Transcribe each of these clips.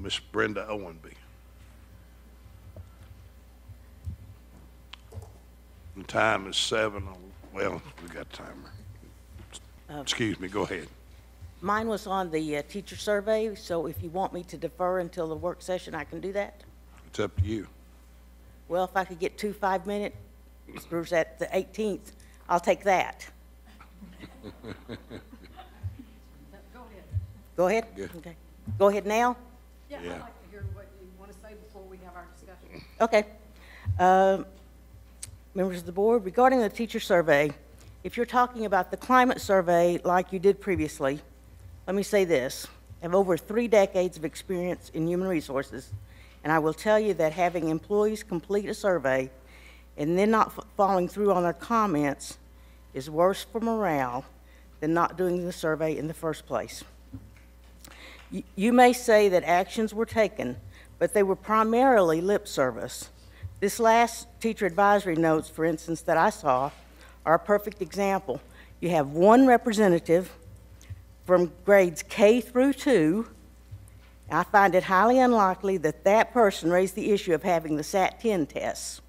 Miss Brenda Owensby. The time is 7. Well, we got a timer. Excuse me, go ahead. Mine was on the teacher survey, so if you want me to defer until the work session, I can do that. It's up to you. Well, if I could get 2 5-minute, at the 18th, I'll take that. Go ahead? Yeah. Okay. Go ahead now? Yeah, Yeah. I'd like to hear what you want to say before we have our discussion. Okay. Members of the board, regarding the teacher survey, if you're talking about the climate survey like you did previously, let me say this. I have over 3 decades of experience in human resources, and I will tell you that having employees complete a survey and then not following through on their comments is worse for morale than not doing the survey in the first place. You may say that actions were taken, but they were primarily lip service. This last teacher advisory notes, for instance, that I saw are a perfect example. You have one representative from grades K through 2. I find it highly unlikely that that person raised the issue of having the SAT-10 tests.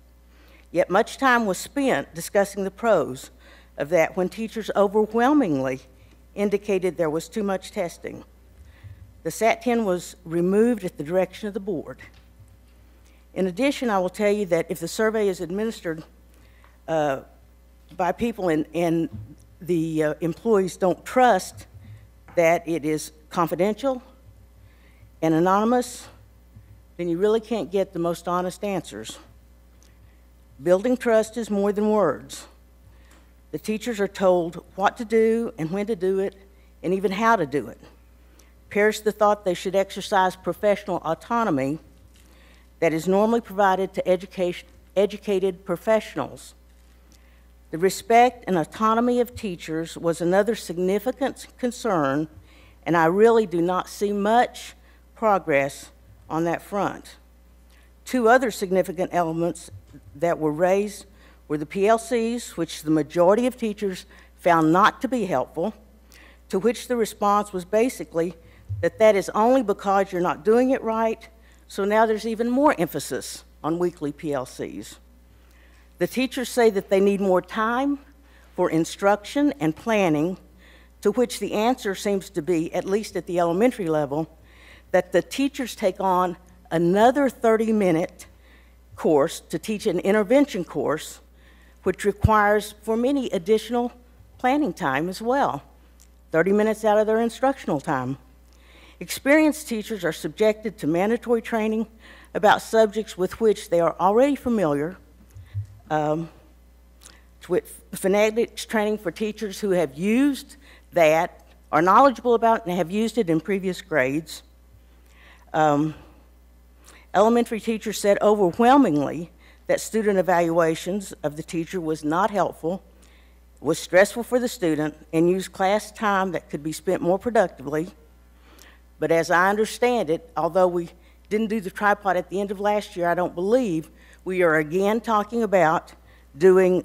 Yet much time was spent discussing the pros of that when teachers overwhelmingly indicated there was too much testing. The SAT-10 was removed at the direction of the board. In addition, I will tell you that if the survey is administered by people and the employees don't trust that it is confidential and anonymous, then you really can't get the most honest answers. Building trust is more than words. The teachers are told what to do and when to do it and even how to do it. Perish the thought they should exercise professional autonomy that is normally provided to educated professionals. The respect and autonomy of teachers was another significant concern, and I really do not see much progress on that front. 2 other significant elements that were raised were the PLCs, which the majority of teachers found not to be helpful, to which the response was basically that is only because you're not doing it right, so now there's even more emphasis on weekly PLCs. The teachers say that they need more time for instruction and planning, to which the answer seems to be, at least at the elementary level, that the teachers take on another 30-minute course to teach an intervention course, which requires, for many, additional planning time as well, 30 minutes out of their instructional time. Experienced teachers are subjected to mandatory training about subjects with which they are already familiar, with phonetics training for teachers who have used that, are knowledgeable about it, and have used it in previous grades. Elementary teachers said overwhelmingly that student evaluations of the teacher was not helpful, was stressful for the student, and used class time that could be spent more productively. But as I understand it, although we didn't do the tripod at the end of last year, I don't believe we are again talking about doing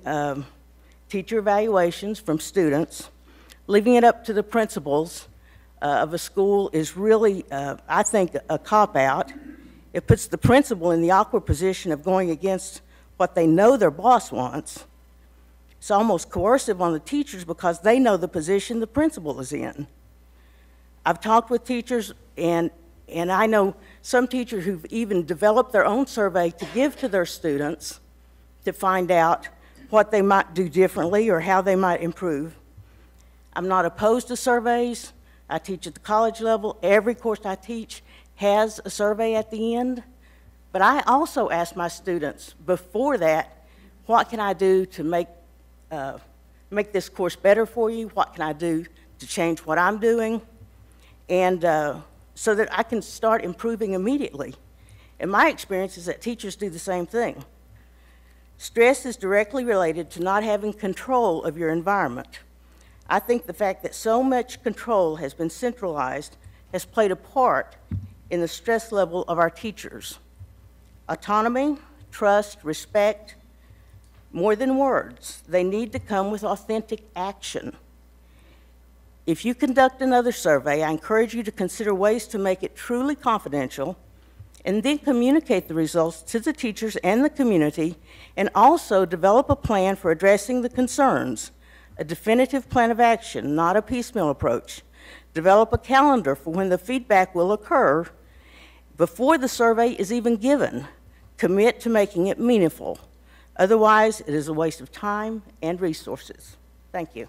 teacher evaluations from students. Leaving it up to the principals of a school is really, I think, a cop-out. It puts the principal in the awkward position of going against what they know their boss wants. It's almost coercive on the teachers because they know the position the principal is in. I've talked with teachers, and I know some teachers who've even developed their own survey to give to their students to find out what they might do differently or how they might improve. I'm not opposed to surveys. I teach at the college level. Every course I teach has a survey at the end. But I also ask my students before that, what can I do to make this course better for you? What can I do to change what I'm doing? And so that I can start improving immediately. And my experience is that teachers do the same thing. Stress is directly related to not having control of your environment. I think the fact that so much control has been centralized has played a part in the stress level of our teachers. Autonomy, trust, respect, more than words. They need to come with authentic action. If you conduct another survey, I encourage you to consider ways to make it truly confidential and then communicate the results to the teachers and the community, and also develop a plan for addressing the concerns, a definitive plan of action, not a piecemeal approach. Develop a calendar for when the feedback will occur before the survey is even given. Commit to making it meaningful. Otherwise, it is a waste of time and resources. Thank you.